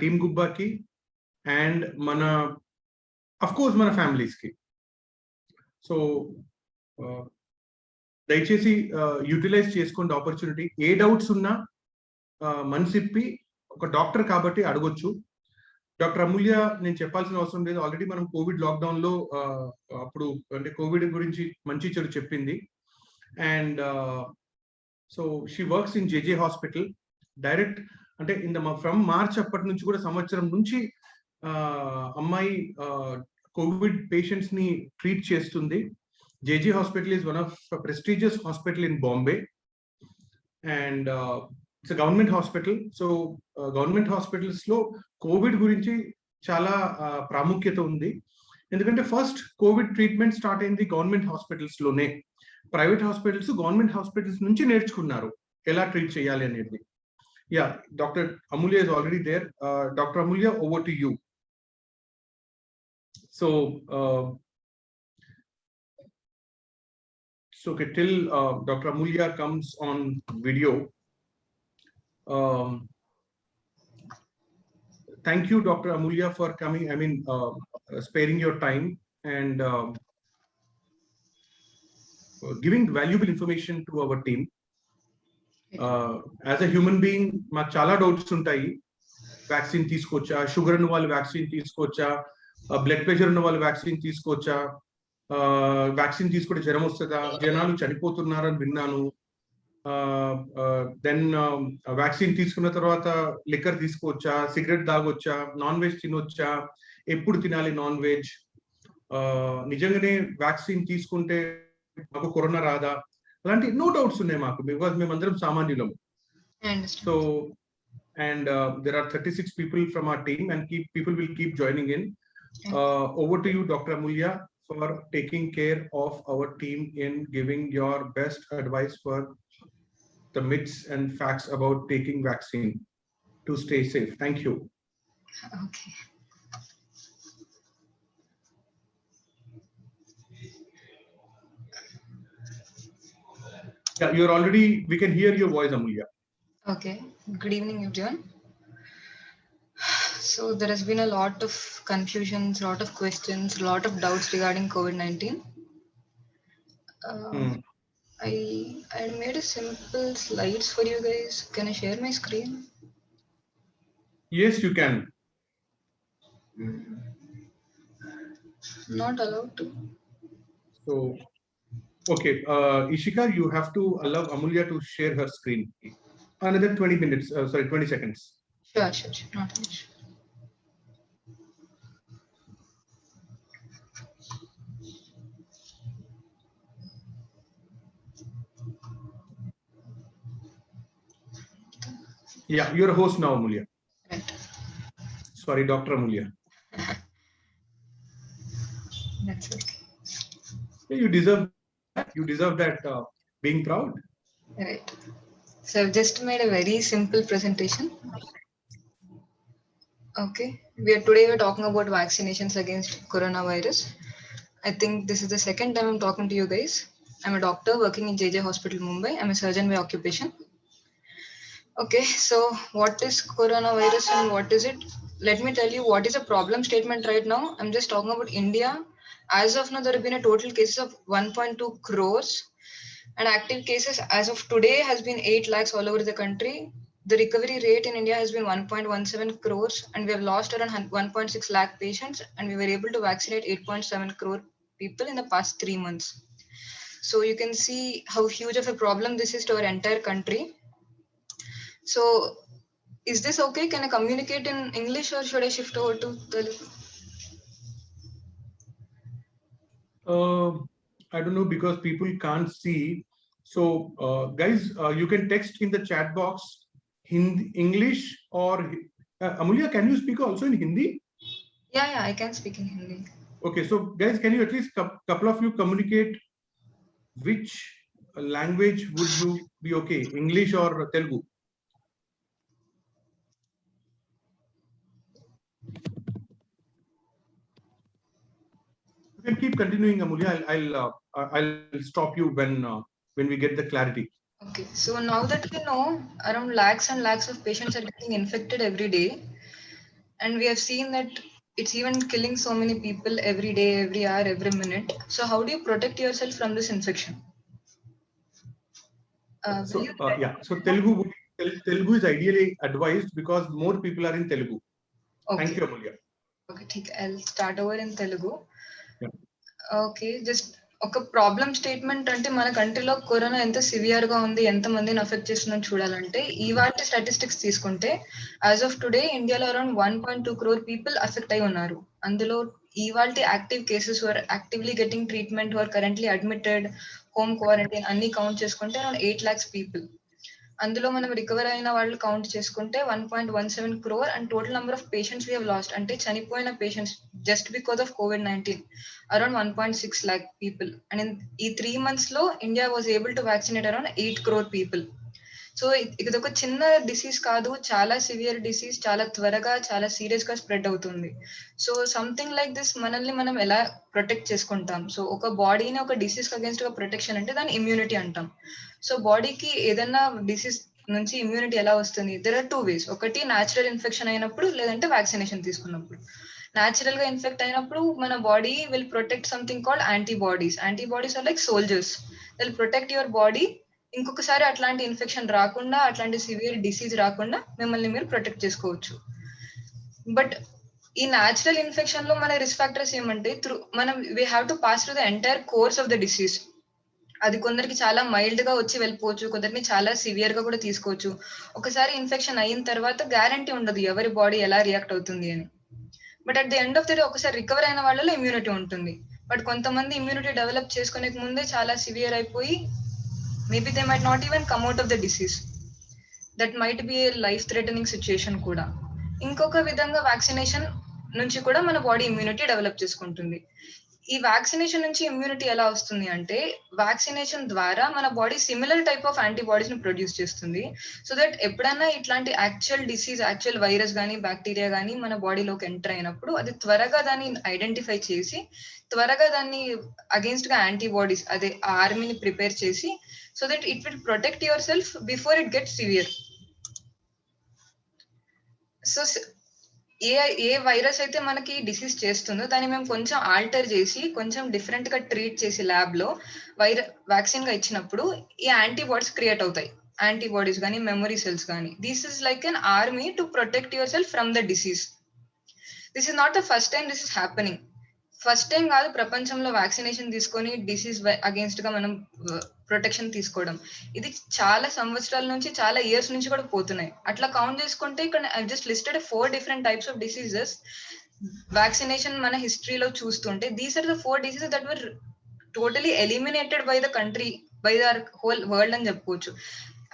Team గుబ్బాకి and మన of course మన families కి. సో దయచేసి యూటిలైజ్ చేసుకోండి ఆపర్చునిటీ. ఏ డౌట్స్ ఉన్నా మనసిప్పి ఒక డాక్టర్ కాబట్టి అడగొచ్చు. డాక్టర్ అమూల్య నేను చెప్పాల్సిన అవసరం లేదు, ఆల్రెడీ మనం కోవిడ్ లాక్డౌన్ లో అప్పుడు అంటే కోవిడ్ గురించి మంచి చెడు చెప్పింది. And so she works in JJ hospital direct, అంటే ఫ్రమ్ మార్చ్ అప్పటి నుంచి కూడా సంవత్సరం నుంచి అమ్మాయి కోవిడ్ పేషెంట్స్ ని ట్రీట్ చేస్తుంది. J J hospital is one of prestigious hospital in Bombay and it's government hospital. So government hospitals లో కోవిడ్ గురించి చాలా ప్రాముఖ్యత ఉంది. ఎందుకంటే ఫస్ట్ కోవిడ్ ట్రీట్మెంట్ స్టార్ట్ అయింది గవర్నమెంట్ హాస్పిటల్స్ లోనే. ప్రైవేట్ హాస్పిటల్స్ గవర్నమెంట్ హాస్పిటల్స్ నుంచి నేర్చుకున్నారు ఎలా ట్రీట్ చేయాలి అనేది. Yeah, doctor Amulya is already there. Dr. Amulya, over to you. So okay, till Dr. Amulya comes on video. Thank you, Dr. Amulya, for coming. I mean, sparing your time and giving valuable information to our team. As a human being, మాకు చాలా doubts ఉంటాయి. Vaccine తీసుకోవచ్చా, sugar ఉన్న వాళ్ళు vaccine తీసుకోవచ్చా, blood pressure ఉన్న వాళ్ళు vaccine తీసుకోవచ్చా, వ్యాక్సిన్ తీసుకుంటే జ్వరం వస్తుందా, జనాలు చనిపోతున్నారని విన్నాను. దెన్ వ్యాక్సిన్ తీసుకున్న తర్వాత లిక్కర్ తీసుకోవచ్చా, సిగరెట్ తాగొచ్చా, నాన్ వెజ్ తినొచ్చా, ఎప్పుడు తినాలి నాన్ వెజ్, నిజంగానే వ్యాక్సిన్ తీసుకుంటే మాకు కరోనా రాదా, అలాంటి నో డౌట్స్ ఉన్నాయి మాకు, బికాజ్ మేమందరం సామాన్యులము. So and there are 36 people from our team and people will keep joining in. Over to you, Dr. Amulya, for taking care of our team in giving your best advice for the myths and facts about taking vaccine to stay safe. Thank you. Okay. Yeah, you're already, we can hear your voice, Amulya. Okay, good evening everyone. So there has been a lot of confusions, lot of questions, lot of doubts regarding COVID-19. I made a simple slides for you guys. Can I share my screen? Yes, you can. Not allowed to. So okay, Ishika, you have to allow Amulya to share her screen. Another 20 minutes, 20 seconds. Sure, not an issue. Yeah, you're a host now, Amulya. Right. Sorry, Dr. Amulya. That's okay. You deserve that being proud. Right. So I've just made a very simple presentation. Okay. Today we're talking about vaccinations against coronavirus. I think this is the second time I'm talking to you guys. I'm a doctor working in JJ Hospital, Mumbai. I'm a surgeon by occupation. Okay, so what is coronavirus and what is it? Let me tell you what is a problem statement right now. I'm just talking about India. As of now, there have been a total cases of 1.2 crores and active cases as of today has been 8 lakhs all over the country. The recovery rate in India has been 1.17 crores and we have lost around 1.6 lakh patients and we were able to vaccinate 8.7 crore people in the past 3 months. So you can see how huge of a problem this is to our entire country. So is this okay? Can I communicate in English or should I shift over to Telugu? I don't know because people can't see. So guys, you can text in the chat box Hindi, English or Amulya, can you speak also in Hindi? Yeah, I can speak in Hindi. Okay, so guys, can you at least couple of you communicate which language would you be okay, English or Telugu? You can keep continuing, Amulya. I'll stop you when we get the clarity. Okay, so now that we know around lakhs and lakhs of patients are getting infected every day, and we have seen that it's even killing so many people every day, every hour, every minute. So how do you protect yourself from this infection? So Will you so Telugu is ideally advised because more people are in Telugu. Thank Okay. you, Amulya. Okay, ठीक है. I'll start over in Telugu. Yeah. Okay, just ఒక problem statement అంటే మన కంట్రీలో corona ఎంత severe గా ఉంది, ఎంత మందిని అఫెక్ట్ చేస్తుందని చూడాలంటే ఇవాటి స్టాటిస్టిక్స్ తీసుకుంటే యాజ్ ఆఫ్ టుడే ఇండియాలో అరౌండ్ 1.2 crore పీపుల్ అఫెక్ట్ అయి ఉన్నారు. అందులో ఇవాల్టి active cases are actively getting treatment are currently admitted, home quarantine అన్ని కౌంట్ చేసుకుంటే అరౌండ్ 8 lakhs పీపుల్. అందులో మనం రికవర్ అయిన వాళ్ళు కౌంట్ చేసుకుంటే 1.17 crore and total number of patients we have lost అంటే చనిపోయిన patients just because of COVID-19 around 1.6 lakh people. And ఈ 3 months లో India was able to vaccinate around 8 crore people. So ఇది ఒక చిన్న డిసీజ్ కాదు, చాలా సివియర్ డిసీజ్, చాలా త్వరగా చాలా సీరియస్ గా స్ప్రెడ్ అవుతుంది. సో సంథింగ్ లైక్ దిస్ మనల్ని మనం ఎలా ప్రొటెక్ట్ చేసుకుంటాం? సో ఒక బాడీని ఒక డిసీజ్ అగేన్స్ట్ గా ప్రొటెక్షన్ అంటే దాని ఇమ్యూనిటీ అంటాం. సో బాడీకి ఏదైనా డిసీజ్ నుంచి ఇమ్యూనిటీ ఎలా వస్తుంది? There are 2 ways. ఒకటి న్యాచురల్ ఇన్ఫెక్షన్ అయినప్పుడు, లేదంటే వ్యాక్సినేషన్ తీసుకున్నప్పుడు. న్యాచురల్ గా ఇన్ఫెక్ట్ అయినప్పుడు మన body will protect something called antibodies. Antibodies are like soldiers, will protect your body. ఇంకొకసారి అట్లాంటి ఇన్ఫెక్షన్ రాకుండా, అట్లాంటి సివియర్ డిసీజ్ రాకుండా మిమ్మల్ని మీరు ప్రొటెక్ట్ చేసుకోవచ్చు. బట్ ఈ న్యాచురల్ ఇన్ఫెక్షన్ లో మన రిస్క్ ఫ్యాక్టర్స్ ఏమంటే మనం we have to pass through the entire course of the disease. అది కొందరికి చాలా మైల్డ్ గా వచ్చి వెళ్ళిపోవచ్చు, కొందరికి చాలా సివియర్ గా కూడా తీసుకోవచ్చు. ఒకసారి ఇన్ఫెక్షన్ అయిన తర్వాత గ్యారంటీ ఉండదు ఎవరి బాడీ ఎలా రియాక్ట్ అవుతుంది అని. But at the end of the day ఒకసారి రికవర్ అయిన వాళ్ళలో ఇమ్యూనిటీ ఉంటుంది. బట్ కొంతమంది ఇమ్యూనిటీ డెవలప్ చేసుకునే ముందే చాలా సివియర్ అయిపోయి maybe they might not even come out of the disease. That might be a life threatening situation కూడా. ఇంకొక విధంగా వ్యాక్సినేషన్ నుంచి కూడా మన బాడీ ఇమ్యూనిటీ డెవలప్ చేసుకుంటుంది. ఈ వ్యాక్సినేషన్ నుంచి ఇమ్యూనిటీ ఎలా వస్తుంది అంటే, వ్యాక్సినేషన్ ద్వారా మన body similar type of antibodies ని ప్రొడ్యూస్ చేస్తుంది. సో దట్ ఎప్పుడైనా ఇట్లాంటి యాక్చువల్ డిసీజ్, యాక్చువల్ వైరస్ కానీ బ్యాక్టీరియా కానీ మన బాడీలోకి ఎంటర్ అయినప్పుడు అది త్వరగా దాన్ని ఐడెంటిఫై చేసి, త్వరగా దాన్ని అగేన్స్ట్ గా యాంటీబాడీస్ అదే ఆర్మీని ప్రిపేర్ చేసి, so that it will protect yourself before it gets severe. So A virus అయితే మనకి డిసీజ్ చేస్తుందో దాన్ని మేము కొంచెం ఆల్టర్ చేసి, కొంచెం డిఫరెంట్ గా ట్రీట్ చేసి ల్యాబ్ లో వ్యాక్సిన్ గా ఇచ్చినప్పుడు ఈ యాంటీబాడీస్ క్రియేట్ అవుతాయి. యాంటీబాడీస్ కానీ మెమరీ సెల్స్ కానీ. This is like an army to protect your self from the disease. This is not the first time this is happening. First time కాదు ప్రపంచంలో వ్యాక్సినేషన్ తీసుకొని డిసీజ్ అగేన్స్ట్ గా మనం protection తీసుకోవడం. ఇది చాలా సంవత్సరాల నుంచి, చాలా ఇయర్స్ నుంచి కూడా పోతున్నాయి. అట్లా కౌంట్ చేసుకుంటే ఇక్కడ I just listed 4 different types of diseases. Vaccination మన హిస్టరీలో చూస్తుంటే these are the 4 diseases that were totally eliminated by the country, by the whole world అని చెప్పుకోవచ్చు.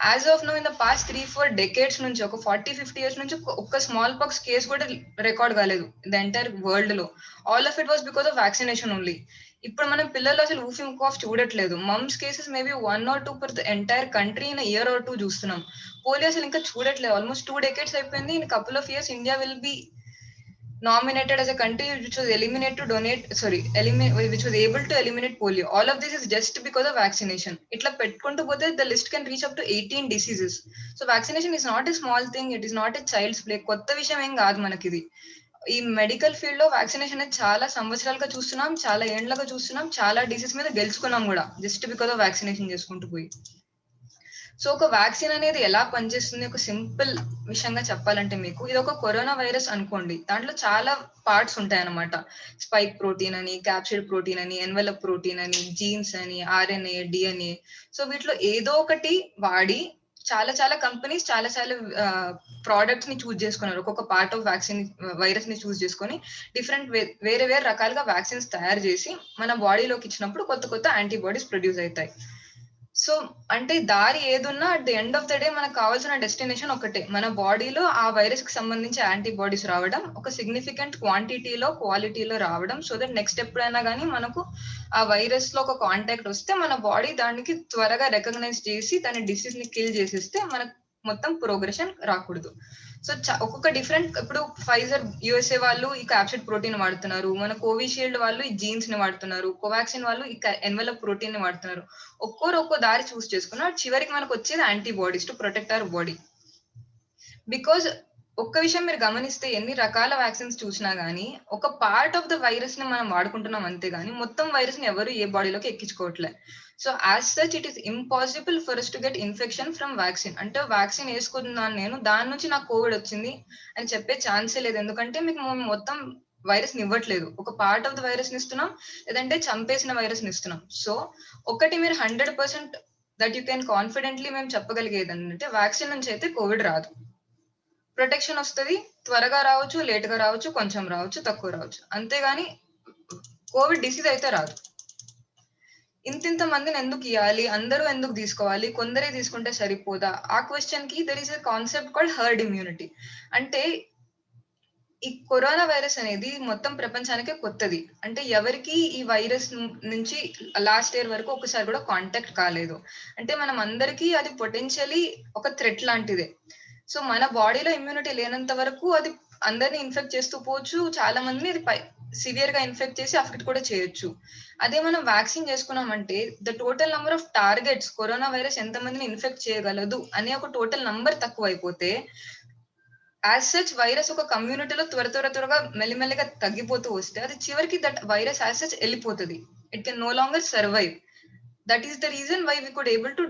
As of now in the past 3-4 decades నుంచి, ఒక 40-50 years నుంచి ఒక్క smallpox కేసు కూడా రికార్డ్ కాలేదు ద ఎంటైర్ వరల్డ్ లో. All of it was because of vaccination only. ఇప్పుడు మనం పిల్లలు అసలు ఊఫింగ్ కాఫ్ చూడట్లేదు. Mumps cases maybe 1 or 2 for the entire country in year or 2 చూస్తున్నాం. పోలియో అసలు ఇంకా చూడట్లేదు. ఆల్మోస్ట్ 2 decades అయిపోయింది. In couple of years India will be nominated as a country which was which was able to eliminate polio. All of this is just because of vaccination. Itla pettukuntu pothe the list can reach up to 18 diseases. So vaccination is not a small thing. It is not a child's play. Kotta vishayam em kaadu manakidi. ఈ medical field లో vaccination అనేది చాలా సంవత్సరాలుగా చూస్తున్నాం, చాలా ఏండ్లుగా చూస్తున్నాం, చాలా disease మీద గెలుచుకున్నాం కూడా జస్ట్ బికాస్ ఆఫ్ వ్యాక్సినేషన్ చేసుకుంటూ పోయి. సో ఒక వ్యాక్సిన్ అనేది ఎలా పనిచేస్తుంది ఒక సింపుల్ విషయంగా చెప్పాలంటే, మీకు ఇది ఒక కరోనా వైరస్ అనుకోండి. దాంట్లో చాలా పార్ట్స్ ఉంటాయి అన్నమాట. స్పైక్ ప్రోటీన్ అని, క్యాప్సిడ్ ప్రోటీన్ అని, ఎన్వెలప్ ప్రోటీన్ అని, జీన్స్ అని, ఆర్ఎన్ఏ, డిఎన్ఏ. సో వీటిలో ఏదో ఒకటి వాడి చాలా కంపెనీస్ చాలా ప్రోడక్ట్స్ ని చూస్ చేసుకున్నారు. ఒక్కొక్క పార్ట్ ఆఫ్ వ్యాక్సిన్ వైరస్ ని చూస్ చేసుకొని డిఫరెంట్ వేరే రకాలుగా వ్యాక్సిన్స్ తయారు చేసి మన బాడీలోకి ఇచ్చినప్పుడు కొత్త యాంటీబాడీస్ ప్రొడ్యూస్ అవుతాయి. సో అంటే దారి ఏదున్నా at the end of the day మనకు కావాల్సిన డెస్టినేషన్ ఒకటే, మన బాడీలో ఆ వైరస్ కి సంబంధించి యాంటీబాడీస్ రావడం, ఒక సిగ్నిఫికెంట్ క్వాంటిటీలో, క్వాలిటీలో రావడం. సో దట్ నెక్స్ట్ ఎప్పుడైనా కానీ మనకు ఆ వైరస్ లో ఒక కాంటాక్ట్ వస్తే మన బాడీ దానికి త్వరగా రికగ్నైజ్ చేసి దాని డిసీజ్ ని కిల్ చేసేస్తే మనకు మొత్తం ప్రోగ్రెషన్ రాకూడదు. సో ఒక్కొక్క డిఫరెంట్, ఇప్పుడు ఫైజర్ యుఎస్ఏ వాళ్ళు ఈ క్యాప్సిడ్ ప్రోటీన్ వాడుతున్నారు, మన కోవిషీల్డ్ వాళ్ళు ఈ జీన్స్ ని వాడుతున్నారు, కోవాక్సిన్ వాళ్ళు ఈ ఎన్వెలప్ ప్రోటీన్ ని వాడుతున్నారు. ఒక్కో దారి చూస్ చేసుకున్నారు. చివరికి మనకు వచ్చేది antibodies to protect our body. Because ఒక్క విషయం మీరు గమనిస్తే ఎన్ని రకాల వ్యాక్సిన్స్ చూసినా గానీ ఒక పార్ట్ ఆఫ్ ద వైరస్ ని మనం వాడుకుంటున్నాం అంతే గానీ మొత్తం వైరస్ ని ఎవరు ఏ బాడీలోకి ఎక్కించుకోవట్లే. So as such it is impossible for us to get infection from vaccine. అంటే వ్యాక్సిన్ వేసుకున్నాను నేను, దాని నుంచి నాకు కోవిడ్ వచ్చింది అని చెప్పే ఛాన్సే లేదు. ఎందుకంటే మీకు మొత్తం వైరస్ ని ఇవ్వట్లేదు, ఒక పార్ట్ ఆఫ్ ద వైరస్ ని ఇస్తున్నాం, లేదంటే చంపేసిన వైరస్ ని ఇస్తున్నాం. సో ఒకటి మీరు 100% దట్ యూ కెన్ కాన్ఫిడెంట్లీ మేము చెప్పగలిగేది అంటే వ్యాక్సిన్ నుంచి అయితే కోవిడ్ రాదు. ప్రొటెక్షన్ వస్తుంది, త్వరగా రావచ్చు, లేట్గా రావచ్చు, కొంచెం రావచ్చు, తక్కువ రావచ్చు, అంతేగాని కోవిడ్ డిసీజ్ అయితే రాదు. ఇంతింత మందిని ఎందుకు ఇవ్వాలి, అందరూ ఎందుకు తీసుకోవాలి, కొందరే తీసుకుంటే సరిపోదా, ఆ క్వశ్చన్ కి there is a concept called herd immunity. అంటే ఈ కరోనా వైరస్ అనేది మొత్తం ప్రపంచానికే కొత్తది. అంటే ఎవరికి ఈ వైరస్ నుంచి లాస్ట్ ఇయర్ వరకు ఒకసారి కూడా కాంటాక్ట్ కాలేదు. అంటే మనం అందరికీ అది పొటెన్షియలీ ఒక థ్రెట్ లాంటిదే. సో మన బాడీలో ఇమ్యూనిటీ లేనంత వరకు అది అందరిని ఇన్ఫెక్ట్ చేస్తూ పోవచ్చు, చాలా మందిని ఇది సివియర్ గా ఇన్ఫెక్ట్ చేసి అఫెక్ట్ కూడా చేయొచ్చు. అదే మనం వ్యాక్సిన్ చేసుకున్నామంటే the total number of targets, corona virus ఎంత మందిని ఇన్ఫెక్ట్ చేయగలదు అనే ఒక టోటల్ నంబర్ తక్కువ అయిపోతే యాజ్ సచ్ వైరస్ ఒక కమ్యూనిటీలో త్వరగా మెల్లిమెల్లిగా తగ్గిపోతూ వస్తే అది చివరికి దట్ వైరస్ యాజ్ సచ్ వెళ్ళిపోతుంది. It can no longer survive. That is the reason why we could able to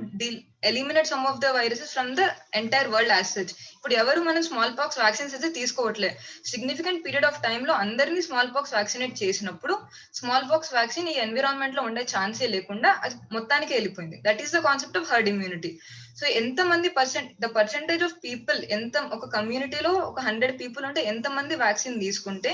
eliminate some of the viruses from the entire world as such. ఇప్పుడు ఎవరు మనం స్మాల్ పాక్స్ వ్యాక్సిన్స్ అయితే తీసుకోవట్లే. Significant period of time లో అందరినీ small pox vaccinate చేసినప్పుడు small pox vaccine ఈ environment లో ఉండే ఛాన్సే లేకుండా అది మొత్తానికి వెళ్ళిపోయింది. That is the concept of herd immunity. So ఎంత మంది ద పర్సెంటేజ్ ఆఫ్ పీపుల్, ఎంత ఒక కమ్యూనిటీలో ఒక 100 పీపుల్ ఉంటే ఎంత మంది వ్యాక్సిన్ తీసుకుంటే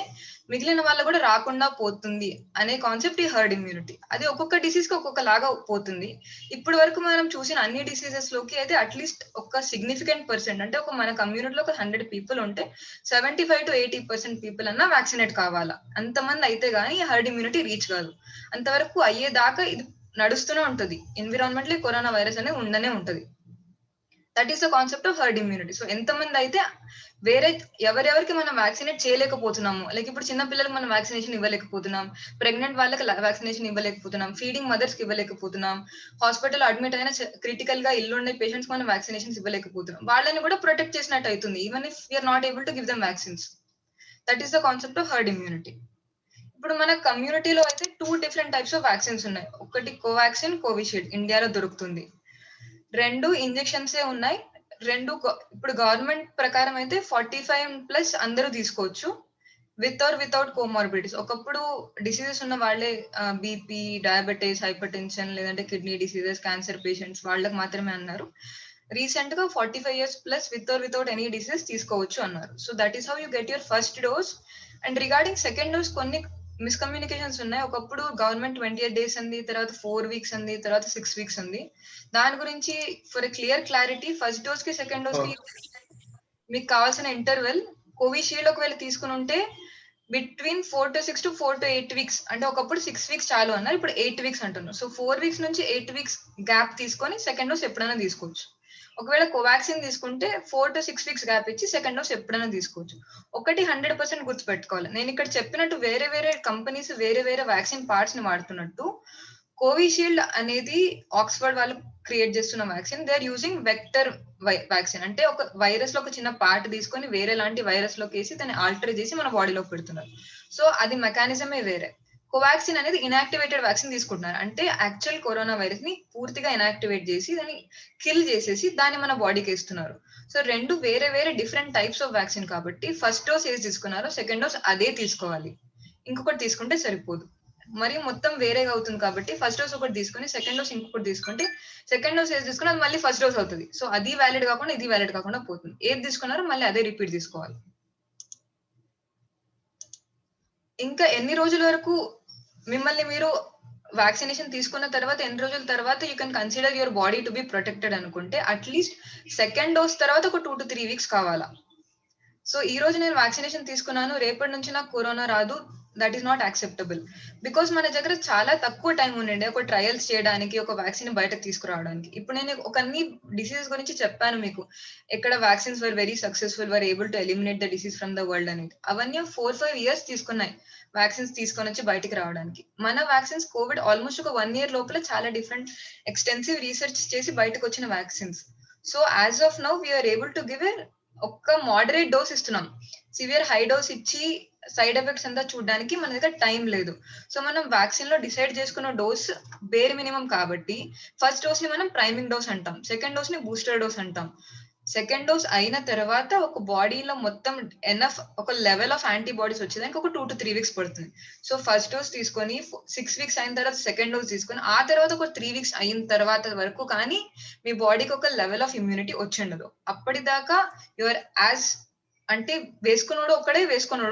మిగిలిన వాళ్ళ కూడా రాకుండా పోతుంది అనే కాన్సెప్ట్ ఈ హర్డ్ ఇమ్యూనిటీ. అది ఒక్కొక్క డిసీజ్ కి ఒక్కొక్క లాగా పోతుంది. ఇప్పటి వరకు మనం చూసిన అన్ని డిసీజెస్ లోకి అయితే అట్లీస్ట్ ఒక సిగ్నిఫికెంట్ పర్సెంట్, అంటే ఒక మన కమ్యూనిటీలో ఒక 100 పీపుల్ ఉంటే 75 to 80% పీపుల్ అన్నా వ్యాక్సినేట్ కావాలా. అంతమంది అయితే గానీ హర్డ్ ఇమ్యూనిటీ రీచ్ కాదు. అంతవరకు అయ్యేదాకా ఇది నడుస్తూనే ఉంటది. ఎన్విరాన్మెంట్ లో కరోనా వైరస్ అనేది ఉండనే ఉంటది. That is the concept of herd immunity. So ఎంతమంది అయితే వేరే ఎవరెవరికి మనం వ్యాక్సినేట్ చేయలేకపోతున్నాము, లైక్ ఇప్పుడు చిన్న పిల్లలకు మనం వ్యాక్సినేషన్ ఇవ్వలేకపోతున్నాం, ప్రెగ్నెంట్ వాళ్ళకి వ్యాక్సినేషన్ ఇవ్వలేకపోతున్నాం, ఫీడింగ్ మదర్స్ కి ఇవ్వలేకపోతున్నాం, హాస్పిటల్ అడ్మిట్ అయిన క్రిటికల్ గా ఇల్లు ఉండే పేషెంట్స్ మనం వ్యాక్సినేషన్స్ ఇవ్వలేకపోతున్నాం. వాళ్ళని కూడా ప్రొటెక్ట్ చేసినట్టు అవుతుంది even if we are not able to give them vaccines. That is the concept of herd immunity. ఇప్పుడు మన కమ్యూనిటీలో అయితే 2 డిఫరెంట్ టైప్స్ ఆఫ్ వ్యాక్సిన్స్ ఉన్నాయి. ఒకటి కోవాక్సిన్, కోవిషీల్డ్ ఇండియాలో దొరుకుతుంది. 2 ఇంజెక్షన్సే ఉన్నాయి. 2 ఇప్పుడు గవర్నమెంట్ ప్రకారం అయితే 45+ అందరూ తీసుకోవచ్చు, విత్ ఆర్ వితౌట్ కోమార్బిడిటీస్. ఒకప్పుడు డిసీజెస్ ఉన్న వాళ్ళే, బీపీ, డయాబెటీస్, హైపర్ టెన్షన్, లేదంటే కిడ్నీ డిసీజెస్, క్యాన్సర్ పేషెంట్స్ వాళ్ళకి మాత్రమే అన్నారు. రీసెంట్ గా 45 years plus with or without any diseases తీసుకోవచ్చు అన్నారు. So that is how you get your first dose. And regarding second dose కొన్ని మిస్కమ్యూనికేషన్స్ ఉన్నాయి. ఒకప్పుడు గవర్నమెంట్ 28 days అంది, తర్వాత 4 weeks అంది, తర్వాత 6 weeks అంది. దాని గురించి for a clear clarity, first dose కి సెకండ్ డోస్ కి మీకు కావాల్సిన ఇంటర్వెల్ కోవిషీల్డ్ ఒకవేళ తీసుకుని ఉంటే between 4 to 6 to 4 to 8 weeks. అంటే ఒకప్పుడు 6 weeks చాలు అన్నారు, ఇప్పుడు 8 weeks అంటున్నారు. సో 4 weeks నుంచి 8 weeks గ్యాప్ తీసుకొని సెకండ్ డోస్ ఎప్పుడైనా తీసుకోవచ్చు. ఒకవేళ కోవాక్సిన్ తీసుకుంటే 4 to 6 weeks గ్యాప్ ఇచ్చి సెకండ్ డోస్ ఎప్పుడైనా తీసుకోవచ్చు. ఒకటి 100% గుర్తుపెట్టుకోవాలి, నేను ఇక్కడ చెప్పినట్టు వేరే వేరే కంపెనీస్ వేరే వేరే వ్యాక్సిన్ పార్ట్స్ ని వాడుతున్నట్టు కోవిషీల్డ్ అనేది ఆక్స్ఫర్డ్ వాళ్ళు క్రియేట్ చేస్తున్న vaccine. They are using vector vaccine. అంటే ఒక వైరస్ లో ఒక చిన్న పార్ట్ తీసుకొని వేరే లాంటి వైరస్ లోకి వేసి దాన్ని ఆల్టర్ చేసి మన బాడీలోకి పెడుతున్నారు. సో అది మెకానిజమే వేరే. కోవాక్సిన్ అనేది ఇనాక్టివేటెడ్ వ్యాక్సిన్ తీసుకుంటున్నారు, అంటే యాక్చువల్ కరోనా వైరస్ ని పూర్తిగా ఇనాక్టివేట్ చేసి దాన్ని కిల్ చేసేసి దాన్ని మన బాడీకి వేస్తున్నారు. సో 2 వేరే వేరే డిఫరెంట్ టైప్స్ ఆఫ్ వ్యాక్సిన్ కాబట్టి ఫస్ట్ డోస్ ఏది తీసుకున్నారో సెకండ్ డోస్ అదే తీసుకోవాలి, ఇంకొకటి తీసుకుంటే సరిపోదు. మరి మొత్తం వేరేగా అవుతుంది కాబట్టి ఫస్ట్ డోస్ ఒకటి తీసుకుని సెకండ్ డోస్ ఇంకొకటి తీసుకుంటే సెకండ్ డోస్ ఏది తీసుకున్నా అది మళ్ళీ ఫస్ట్ డోస్ అవుతుంది. సో అది వ్యాలిడ్ కాకుండా ఇది వ్యాలిడ్ కాకుండా పోతుంది. ఏది తీసుకున్నారో మళ్ళీ అదే రిపీట్ తీసుకోవాలి. ఇంకా ఎన్ని రోజుల వరకు మిమ్మల్ని మీరు వ్యాక్సినేషన్ తీసుకున్న తర్వాత ఎన్ని రోజుల తర్వాత you can consider your body to be protected అనుకుంటే అట్లీస్ట్ సెకండ్ డోస్ తర్వాత ఒక 2 to 3 weeks కావాలా. సో ఈ రోజు నేను వ్యాక్సినేషన్ తీసుకున్నాను, రేపటి నుంచి నాకు కరోనా రాదు, that is not acceptable. Because మన దగ్గర చాలా తక్కువ టైం ఉండండి ఒక ట్రయల్స్ చేయడానికి, ఒక వ్యాక్సిన్ బయటకు తీసుకురావడానికి. ఇప్పుడు నేను ఒక అన్ని డిసీజెస్ గురించి చెప్పాను మీకు, ఎక్కడ vaccines were very successful, were able to eliminate the disease from the world అనేది. అవన్నీ 4-5 years తీసుకున్నాయి వ్యాక్సిన్స్ తీసుకొని వచ్చి బయటికి రావడానికి. మన వ్యాక్సిన్స్ కోవిడ్ ఆల్మోస్ట్ ఒక 1 year లోపల చాలా డిఫరెంట్ ఎక్స్టెన్సివ్ రీసెర్చ్ చేసి బయటకు వచ్చిన vaccines. So as of now we are able to give a ఒక్క మోడరేట్ డోస్ ఇస్తున్నాం. సివియర్ హై డోస్ ఇచ్చి సైడ్ ఎఫెక్ట్స్ అంతా చూడడానికి మన దగ్గర టైం లేదు. సో మనం వ్యాక్సిన్ లో డిసైడ్ చేసుకున్న డోస్ బేర్ మినిమం కాబట్టి ఫస్ట్ డోస్ ని మనం ప్రైమింగ్ డోస్ అంటాం, సెకండ్ డోస్ ని బూస్టర్ డోస్ అంటాం. సెకండ్ డోస్ అయిన తర్వాత ఒక బాడీలో మొత్తం ఎనఫ్ ఒక లెవెల్ ఆఫ్ యాంటీబాడీస్ వచ్చేదానికి ఒక 2 to 3 వీక్స్ పడుతుంది. సో ఫస్ట్ డోస్ తీసుకొని 6 వీక్స్ అయిన తర్వాత సెకండ్ డోస్ తీసుకొని ఆ తర్వాత ఒక 3 వీక్స్ అయిన తర్వాత వరకు కానీ మీ బాడీకి ఒక లెవెల్ ఆఫ్ ఇమ్యూనిటీ వచ్చి ఉండదు. అప్పటిదాకా యువర్ యాజ్ అంటే వేసుకున్నాడు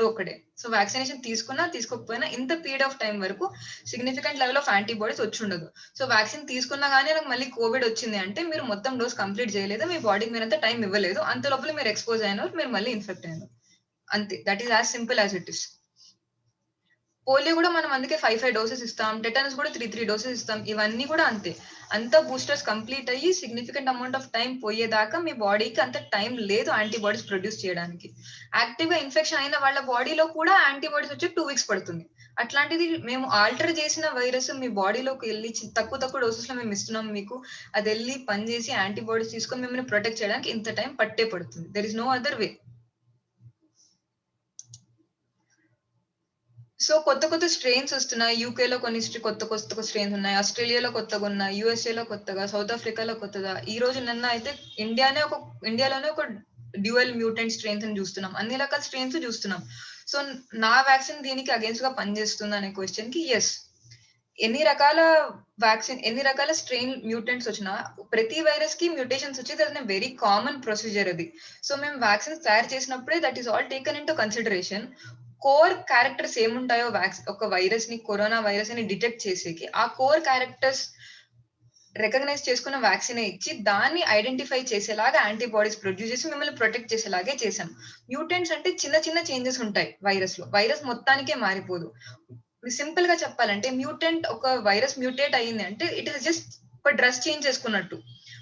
ఒకడే. సో వ్యాక్సినేషన్ తీసుకున్నా తీసుకోకపోయినా ఇంత పీరియడ్ ఆఫ్ టైం వరకు సిగ్నిఫికెంట్ లెవెల్ ఆఫ్ యాంటీబాడీస్ వచ్చి ఉండదు. సో వ్యాక్సిన్ తీసుకున్నా కానీ నాకు మళ్ళీ కోవిడ్ వచ్చింది అంటే మీరు మొత్తం డోస్ కంప్లీట్ చేయలేదు, మీ బాడీకి మీరు అంత టైం ఇవ్వలేదు, అంత లోపల మీరు ఎక్స్పోజ్ అయినారు, మీరు మళ్ళీ ఇన్ఫెక్ట్ అయినారు. అంతే. That is as simple as it is. Polio కూడా మనం అందుకే 5 డోసెస్ ఇస్తాం, టెటనస్ కూడా 3 డోసెస్ ఇస్తాం. ఇవన్నీ కూడా అంతే. అంత బూస్టర్స్ కంప్లీట్ అయ్యి సిగ్నిఫికెంట్ అమౌంట్ ఆఫ్ టైం పోయేదాకా మీ బాడీకి అంత టైం లేదు యాంటీబాడీస్ ప్రొడ్యూస్ చేయడానికి. యాక్టివ్ గా ఇన్ఫెక్షన్ అయిన వాళ్ళ బాడీలో కూడా యాంటీబాడీస్ వచ్చి 2 వీక్స్ పడుతుంది. అట్లాంటిది మేము ఆల్టర్ చేసిన వైరస్ మీ బాడీలోకి వెళ్ళి తక్కువ డోసెస్ లో మేము ఇస్తున్నాం మీకు, అది వెళ్ళి పనిచేసి యాంటీబాడీస్ తీసుకొని మిమ్మల్ని ప్రొటెక్ట్ చేయడానికి ఇంత టైం పట్టే పడుతుంది. There is no other way. So కొత్త స్ట్రెయిన్స్ వస్తున్నాయి. యూకేలో కొన్ని కొత్త స్ట్రెయిన్స్ ఉన్నాయి, ఆస్ట్రేలియాలో కొత్తగా ఉన్నాయి, యూఎస్ఏలో కొత్తగా, సౌత్ ఆఫ్రికాలో కొత్తగా. ఈ రోజు నిన్న అయితే ఇండియాలోనే ఒక డ్యూయల్ మ్యూటెంట్ స్ట్రెయిన్స్ అని చూస్తున్నాం. అన్ని రకాల స్ట్రెయిన్స్ చూస్తున్నాం. సో నా వ్యాక్సిన్ దీనికి అగేన్స్ట్ గా పనిచేస్తుంది అనే క్వశ్చన్ కి ఎస్. ఎన్ని రకాల స్ట్రెయిన్ మ్యూటెంట్స్ వచ్చినా ప్రతి వైరస్ కి మ్యూటేషన్స్ వచ్చి that is very common procedure అది. సో మేము వ్యాక్సిన్స్ తయారు చేసినప్పుడే that is all taken into consideration. Core characters ఏముంటాయో ఒక వైరస్ ని, కరోనా వైరస్ ని డిటెక్ట్ చేసేకి ఆ కోర్ క్యారెక్టర్స్ రికగ్నైజ్ చేసుకున్న వ్యాక్సిన్ ఇచ్చి దాన్ని ఐడెంటిఫై చేసేలాగా యాంటీబాడీస్ ప్రొడ్యూస్ చేసి మిమ్మల్ని ప్రొటెక్ట్ చేసేలాగే చేశాం. మ్యూటెంట్స్ అంటే చిన్న చేంజెస్ ఉంటాయి వైరస్ లో, వైరస్ మొత్తానికే మారిపోదు. సింపుల్ గా చెప్పాలంటే మ్యూటెంట్ ఒక వైరస్ మ్యూటేట్ అయ్యింది అంటే ఇట్ ఇస్ జస్ట్ ఒక డ్రెస్ చేంజ్ చేసుకున్నట్టు.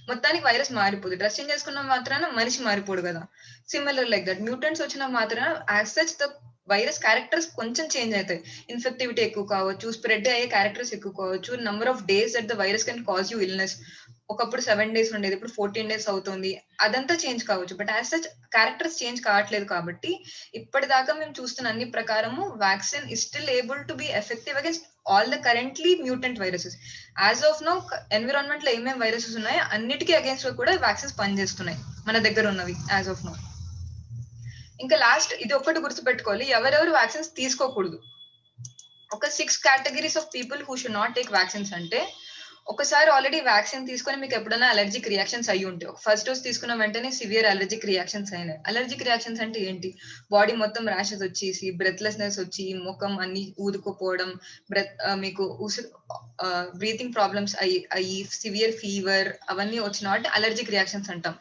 మొత్తానికి వైరస్ మారిపోదు. డ్రెస్ చేంజ్ చేసుకున్న మాత్రాన మనిషి మారిపోడు కదా. సిమిలర్ లైక్ దట్ మ్యూటెంట్స్ వచ్చిన మాత్రాన as such the virus characters కొంచెం చేంజ్ అవుతాయి. ఇన్ఫెక్టివిటీ ఎక్కువ కావచ్చు, స్ప్రెడ్ అయ్యే క్యారెక్టర్స్ ఎక్కువ కావచ్చు, number of days that the virus can cause you illness. ఒకప్పుడు 7 days ఉండేది, ఇప్పుడు 14 days అవుతుంది. అదంతా చేంజ్ కావచ్చు, but as such characters change కావట్లేదు. కాబట్టి ఇప్పటిదాకా మేము చూస్తున్న అన్ని ప్రకారము vaccine is still able to be effective against all the currently mutant viruses. As of now environment లో ఏమేమి వైరసెస్ ఉన్నాయో అన్నిటికీ అగేన్స్ట్ కూడా వ్యాక్సిన్స్ పనిచేస్తున్నాయి మన దగ్గర ఉన్నవి యాజ్ ఆఫ్ నౌ. ఇంకా లాస్ట్ ఇది ఒక్కటి గుర్తుపెట్టుకోవాలి, ఎవరెవరు వ్యాక్సిన్స్ తీసుకోకూడదు. ఒక 6 categories of people who should not take vaccines అంటే, ఒకసారి ఆల్రెడీ వ్యాక్సిన్ తీసుకొని మీకు ఎప్పుడైనా అలర్జిక్ రియాక్షన్స్ అయ్యి ఉంటాయి. ఫస్ట్ డోస్ తీసుకున్న వెంటనే సివియర్ అలర్జిక్ రియాక్షన్స్ అయినాయి. అలర్జిక్ రియాక్షన్స్ అంటే ఏంటి? బాడీ మొత్తం ర్యాషెస్ వచ్చేసి, బ్రెత్లెస్నెస్ వచ్చి, ముఖం అన్ని ఊదుకుపోవడం, మీకు బ్రీతింగ్ ప్రాబ్లమ్స్ అయ్యి సివియర్ ఫీవర్ అవన్నీ వచ్చిన వాటి అలర్జిక్ రియాక్షన్స్ అంటాం.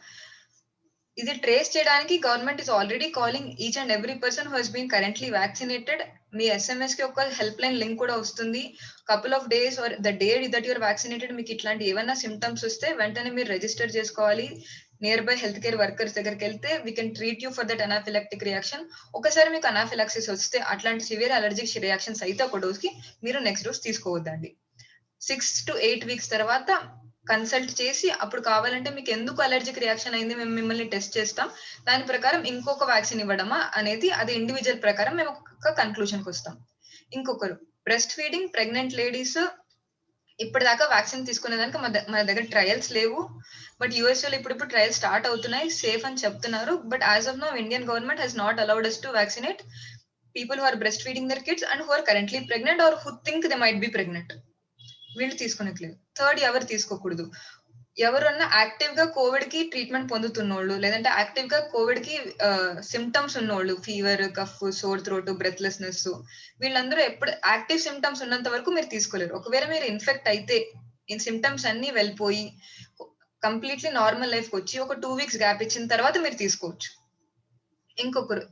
ఇది ట్రేస్ చేయడానికి government is already calling each and every person who has been currently vaccinated. మీ SMS కి ఒక హెల్ప్ లైన్ లింక్ కూడా వస్తుంది. Couple of days or the day that your vaccinated మీకు ఇట్లాంటి ఏమైనా సిమ్టమ్స్ వస్తే వెంటనే మీరు రిజిస్టర్ చేసుకోవాలి. Nearby health care workers దగ్గరికి వెళ్తే we can treat you for that anaphylactic reaction. ఒకసారి మీకు అనాఫిలాక్సిస్ వస్తే, అట్లాంటి సివియర్ అలర్జిక్ రియాక్షన్స్ అయితే ఒక డోస్ కి మీరు నెక్స్ట్ డోస్ తీసుకోవద్దండి. 6 to 8 weeks తర్వాత కన్సల్ట్ చేసి అప్పుడు కావాలంటే మీకు ఎందుకు అలర్జిక్ రియాక్షన్ అయింది మేము మిమ్మల్ని టెస్ట్ చేస్తాం, దాని ప్రకారం ఇంకొక వ్యాక్సిన్ ఇవ్వడమా అనేది అది ఇండివిజువల్ ప్రకారం మేము ఒక కన్క్లూజన్కి వస్తాం. ఇంకొకరు బ్రెస్ట్ ఫీడింగ్ ప్రెగ్నెంట్ లేడీస్ ఇప్పటిదాకా వ్యాక్సిన్ తీసుకునేదానికి మన దగ్గర ట్రయల్స్ లేవు. బట్ యూఎస్ఏలో ఇప్పుడు ట్రయల్స్ స్టార్ట్ అవుతున్నాయి, సేఫ్ అని చెప్తున్నారు. But as of now Indian government has not allowed us to vaccinate people who are breastfeeding their kids and who are currently pregnant or who think they might be pregnant. వీళ్ళు తీసుకునేట్లేదు. Third, ఎవరు తీసుకోకూడదు? ఎవరన్నా active గా Covid కి treatment పొందుతున్నోళ్ళు, లేదంటే active గా Covid కి symptoms ఉన్నోళ్ళు, fever, cough, sore throat, breathlessness, వీళ్ళందరూ ఎప్పుడు యాక్టివ్ సిమ్టమ్స్ ఉన్నంత వరకు మీరు తీసుకోలేరు. ఒకవేళ మీరు ఇన్ఫెక్ట్ అయితే ఈ సిమ్టమ్స్ అన్ని వెళ్ళిపోయి కంప్లీట్లీ నార్మల్ లైఫ్ కి వచ్చి ఒక 2 weeks గ్యాప్ ఇచ్చిన తర్వాత మీరు తీసుకోవచ్చు. ఇంకొకరు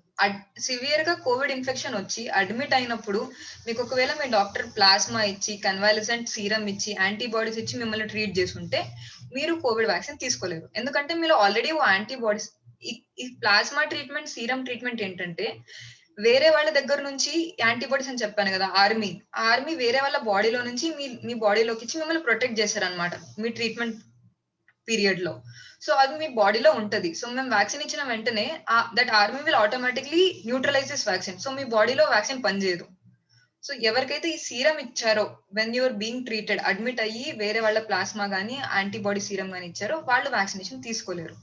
సివియర్ గా కోవిడ్ ఇన్ఫెక్షన్ వచ్చి అడ్మిట్ అయినప్పుడు మీకు ఒకవేళ మీ డాక్టర్ ప్లాస్మా ఇచ్చి, కన్వాలిసెంట్ సీరం ఇచ్చి, యాంటీబాడీస్ ఇచ్చి మిమ్మల్ని ట్రీట్ చేసుంటే మీరు కోవిడ్ వ్యాక్సిన్ తీసుకోలేరు. ఎందుకంటే మీరు ఆల్రెడీ యాంటీబాడీస్, ఈ ప్లాస్మా ట్రీట్మెంట్, సీరం ట్రీట్మెంట్ ఏంటంటే వేరే వాళ్ళ దగ్గర నుంచి యాంటీబాడీస్ అని చెప్పాను కదా, ఆర్మీ వేరే వాళ్ళ బాడీలో నుంచి మీ బాడీలోకి ఇచ్చి మిమ్మల్ని ప్రొటెక్ట్ చేశారనమాట మీ ట్రీట్మెంట్ పీరియడ్ లో. సో అది మీ బాడీలో ఉంటది. సో మేము వ్యాక్సిన్ ఇచ్చిన వెంటనే that army will automatically neutralise this vaccine. So మీ బాడీలో వ్యాక్సిన్ పనిచేయదు. సో ఎవరికైతే ఈ సీరం ఇచ్చారో when you're being treated, admit అయ్యి వేరే వాళ్ళ ప్లాస్మా గానీ యాంటీబాడీ సీరం గానీ ఇచ్చారో వాళ్ళు వ్యాక్సినేషన్ తీసుకోలేరు.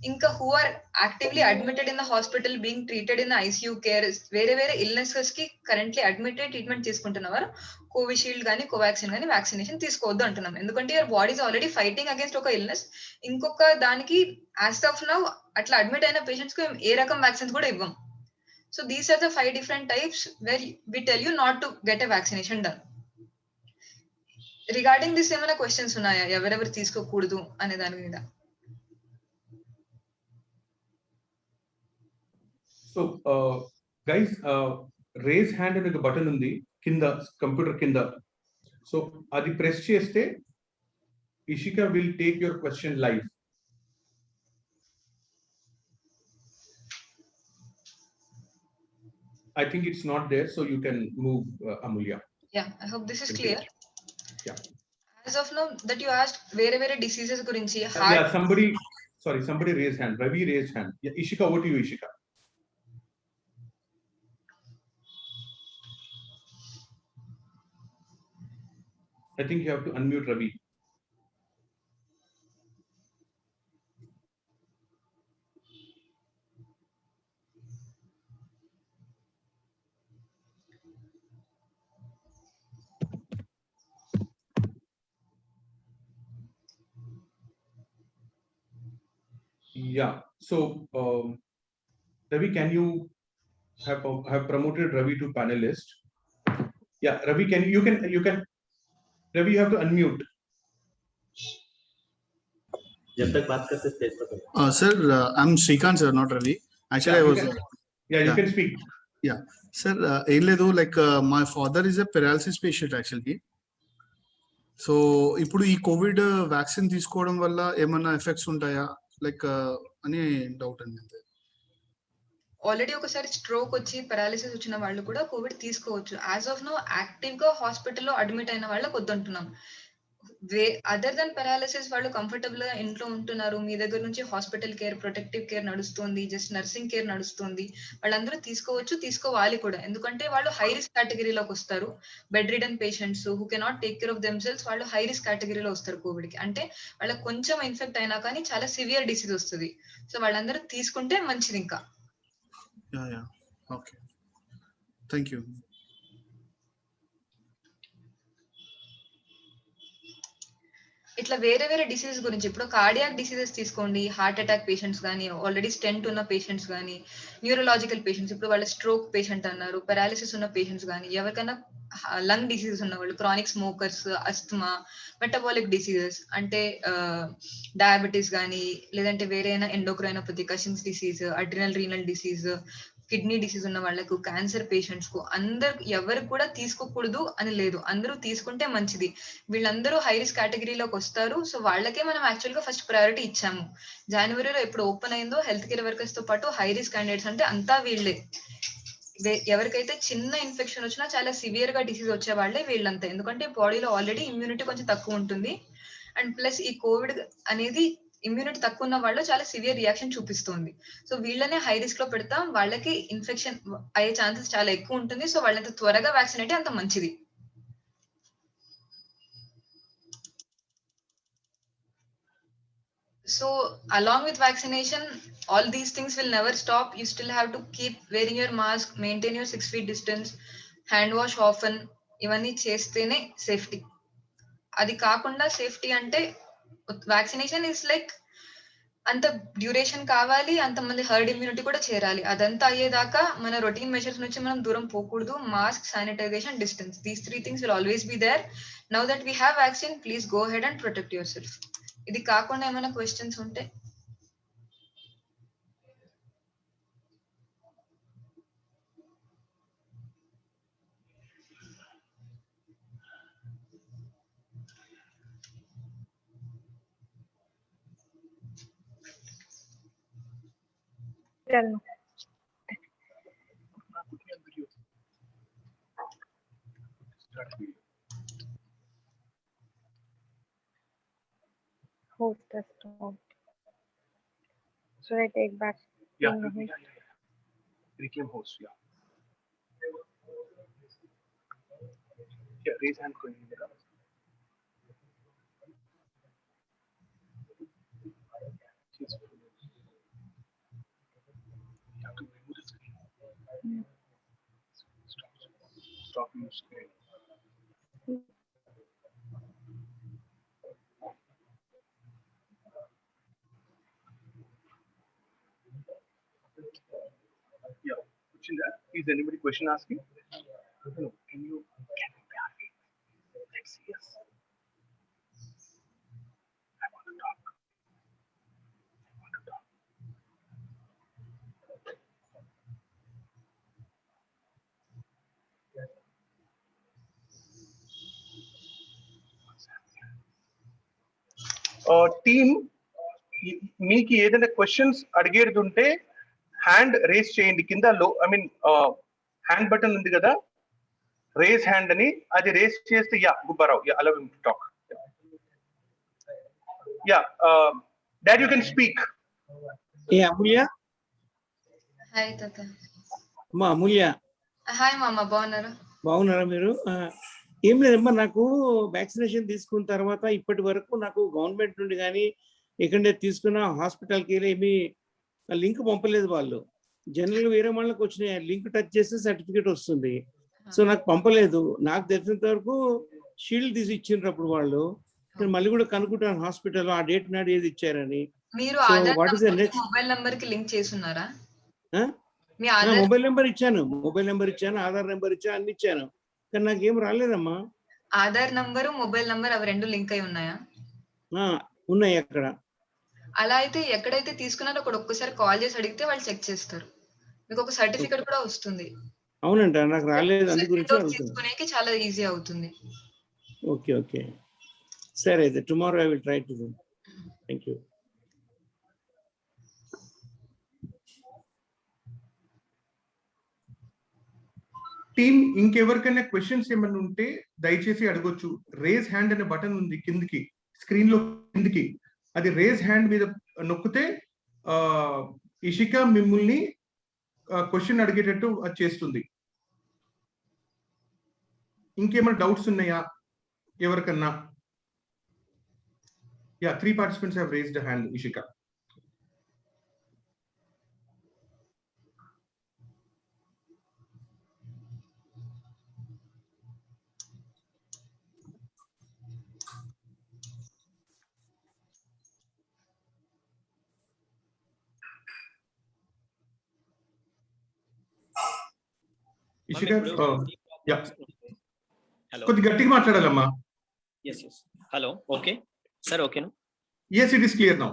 ఇంకా who are actively admitted in the hospital being treated in ICU care, వేరే వేరే ఇల్నెసెస్ కి కరెంట్లీ అడ్మిటెడ్ ట్రీట్మెంట్ తీసుకుంటున్నవారు కోవిషీల్డ్ గానీ కోవాక్సిన్ గానీ వ్యాక్సినేషన్ తీసుకోవద్దు అంటున్నాం. ఎందుకంటే your body is already fighting against ఒక ఇల్నెస్. ఇంకొక దానికి యాజ్ ఆఫ్ నౌ అట్లా అడ్మిట్ అయిన పేషెంట్స్ కి ఏ రకం వ్యాక్సిన్స్ కూడా ఇవ్వం. So these are the 5 different types where we tell you not to get a vaccination done. Regarding this, ఏమైనా క్వశ్చన్స్ ఉన్నాయా ఎవరెవరు తీసుకోకూడదు అనే దాని మీద? సో గైస్, రేజ్ హ్యాండ్ అనే ఒక బటన్ ఉంది కింద కంప్యూటర్ కింద. సో అది ప్రెస్ చేస్తే Ishika will take your question live. I think it's not there, so you can move, Amulya. Yeah, I hope this is clear. Yeah. As of now that you asked వేరే వేరే diseases గురించి Yeah, somebody raised hand. Ravi raised hand. Yeah, Ishika, over to you, Ishika. I think you have to unmute Ravi. Yeah. So, Ravi, can you have promoted Ravi to panelist? Yeah, Ravi, you can. Ravi, you have to unmute. जब तक बात करते stage पर Sir, I'm Srikanth sir, not Ravi. Actually, Yeah, I was. You can speak. Yeah, sir. Like my father is a paralysis patient actually. So, ఇప్పుడు ఈ Covid vaccine తీసుకోవడం వల్ల ఏమైనా ఎఫెక్ట్స్ ఉంటాయా లైక్ అని డౌట్ అండి. ఆల్రెడీ ఒకసారి స్ట్రోక్ వచ్చి పారాలిసిస్ వచ్చిన వాళ్ళు కూడా కోవిడ్ తీసుకోవచ్చు. యాజ్ ఆఫ్ నో యాక్టివ్ గా హాస్పిటల్లో అడ్మిట్ అయిన వాళ్ళకి వద్దంటున్నాం. అదర్ దెన్ పారాలిసిస్ వాళ్ళు కంఫర్టబుల్ గా ఇంట్లో ఉంటున్నారు, మీ దగ్గర నుంచి హాస్పిటల్ కేర్, ప్రొటెక్టివ్ కేర్ నడుస్తుంది, జస్ట్ నర్సింగ్ కేర్ నడుస్తుంది, వాళ్ళందరూ తీసుకోవచ్చు, తీసుకోవాలి కూడా. ఎందుకంటే వాళ్ళు హై రిస్క్ కేటగిరీలోకి వస్తారు. Bed ridden patients who cannot take care of themselves వాళ్ళు హై రిస్క్ కేటగిరీలో వస్తారు కోవిడ్ కి. అంటే వాళ్ళకి కొంచెం ఇన్ఫెక్ట్ అయినా కానీ చాలా సివియర్ డిసీజ్ వస్తుంది. సో వాళ్ళందరూ తీసుకుంటే మంచిది. ఇంకా ఓకే, థ్యాంక్ యూ. ఇట్లా వేరే వేరే డిసీజెస్ గురించి ఇప్పుడు కార్డియాక్ డిసీజెస్ తీసుకోండి, హార్ట్ అటాక్ పేషెంట్స్ కానీ, ఆల్రెడీ స్టెంట్ ఉన్న పేషెంట్స్ కానీ, న్యూరలాజికల్ పేషెంట్స్, ఇప్పుడు వాళ్ళ స్ట్రోక్ పేషెంట్ అన్నారు, పారాలిసిస్ ఉన్న పేషెంట్స్ కానీ, ఎవరికైనా లంగ్ డిసీజెస్ ఉన్న వాళ్ళు, chronic smokers, asthma, metabolic diseases అంటే డయాబెటీస్ కానీ, లేదంటే వేరేనా endocrinopathy, Cushing's disease, adrenal renal disease, kidney disease ఉన్న వాళ్ళకు, క్యాన్సర్ పేషెంట్స్ కు, అందరు ఎవరు కూడా తీసుకోకూడదు అని లేదు, అందరూ తీసుకుంటే మంచిది. వీళ్ళందరూ హై రిస్క్ కేటగిరీలోకి వస్తారు. సో వాళ్ళకే మనం యాక్చువల్ గా ఫస్ట్ ప్రయారిటీ ఇచ్చాము. జనవరిలో ఎప్పుడు ఓపెన్ అయిందో హెల్త్ కేర్ వర్కర్స్ తో పాటు హై రిస్క్ క్యాండిడేట్స్ అంటే అంతా వీళ్ళే. ఎవరికైతే చిన్న ఇన్ఫెక్షన్ వచ్చినా చాలా సివియర్ గా డిసీజ్ వచ్చే వాళ్ళే వీళ్ళంతా. ఎందుకంటే బాడీలో ఆల్రెడీ ఇమ్యూనిటీ కొంచెం తక్కువ ఉంటుంది. అండ్ ప్లస్ ఈ కోవిడ్ అనేది ఇమ్యూనిటీ తక్కువ ఉన్న వాళ్ళు చాలా సివియర్ రియాక్షన్ చూపిస్తుంది. సో వీళ్ళనే హై రిస్క్ లో పెడతాం, వాళ్ళకి ఇన్ఫెక్షన్ అయ్యే ఛాన్సెస్ చాలా ఎక్కువ ఉంటుంది. సో వాళ్ళంత త్వరగా వ్యాక్సిన్ అయితే అంత మంచిది. So along with vaccination, all these things will never stop. You still have to keep wearing your mask, maintain your 6 feet distance, hand wash often. ఇవన్నీ చేస్తేనే సేఫ్టీ. అది కాకుండా సేఫ్టీ అంటే వ్యాక్సినేషన్ ఇస్ లైక్ అంత duration కావాలి, అంతమంది herd immunity కూడా చేరాలి. అదంతా అయ్యేదాకా మన రొటీన్ మెజర్స్ నుంచి మనం దూరం పోకూడదు. Mask, sanitization, distance, these 3 things will always be there. Now that we have vaccine, please go ahead and protect yourself. ఇది కాకుండా ఏమైనా క్వశ్చన్స్ ఉంటే host has stopped. Should I take back? Yeah, being the yeah, host? yeah. Reclaim host, yeah. Yeah, raise hand कोई नहीं लगा. You have to remove the screen. Yeah. Stop your screen. Yeah. Question that. Is anybody question asking? No. Can you be happy? Let's see. Yes. I want to talk. I want to talk. Team మీకు ఏదైనా questions అడిగేది ఉంటే hand race చేయండి కింద లో I mean hand button ఉంది కదా race hand అని అది రేస్ చేస్తే yeah Gubbarao yeah allow him to talk yeah dad you can speak a Amulya hi తాత. అమ్మా అమూల్య హాయ్ మామ, బాగున్నారా? బాగున్నారా మీరు? ఏం లేదమ్మా, నాకు వ్యాక్సినేషన్ తీసుకున్న తర్వాత ఇప్పటి వరకు నాకు గవర్నమెంట్ నుండి కానీ ఎక్కడే తీసుకున్న హాస్పిటల్కి వెళ్ళి ఏమీ లింక్ పంపలేదు వాళ్ళు. జనరల్గా వేరే వాళ్ళకి వచ్చినాయి, లింక్ టచ్ చేస్తే సర్టిఫికేట్ వస్తుంది. సో నాకు పంపలేదు. నాకు తెలిసినంత వరకు షీల్డ్ తీసి ఇచ్చిండ్రు అప్పుడు వాళ్ళు. మళ్ళీ కూడా కనుక్కుంటాను హాస్పిటల్ ఆ డేట్ నాడు ఏది ఇచ్చారని. మీరు so Aadhaar what is the number next? Mobile number కి లింక్ చేసున్నారా? మీ మొబైల్ నెంబర్ ఇచ్చాను, ఆధార్ నెంబర్ ఇచ్చాను, అన్ని ఇచ్చాను, కానీ నాకేం రాలేదమ్మా. ఆధార్ నంబరు మొబైల్ నంబర్ అవి రెండు లింక్ అయి ఉన్నాయా? ఉన్నాయి అక్కడ. అలా అయితే ఎక్కడైతే తీసుకున్నారో అక్కడ ఒక్కసారి కాల్ చేసి అడిగితే వాళ్ళు చెక్ చేస్తారు. మీకు ఒక సర్టిఫికెట్ కూడా వస్తుంది. అవునంట, నాకు రాలేదు, అందు గురించి తీసుకునేకి చాలా ఈజీ అవుతుంది. ఓకే ఓకే, సరే అయితే tomorrow I will try to do. Thank you. Team ఇంకెవరికైనా క్వశ్చన్స్ ఏమైనా ఉంటే దయచేసి అడగొచ్చు. రేజ్ హ్యాండ్ అనే బటన్ ఉంది కిందికి, స్క్రీన్ లో కిందికి. అది రేజ్ హ్యాండ్ మీద నొక్కితే ఇషిక మిమ్మల్ని క్వశ్చన్ అడిగేటట్టు అది చేస్తుంది. ఇంకేమైనా డౌట్స్ ఉన్నాయా ఎవరికన్నా? Yeah, 3 participants have raised a hand, Ishika. Ishika, yeah. Hello. కొద్ది గట్టిగా మాట్లాడాలమ్మా. Yes. Hello. Okay. Sir, okay no? Yes, it is clear now.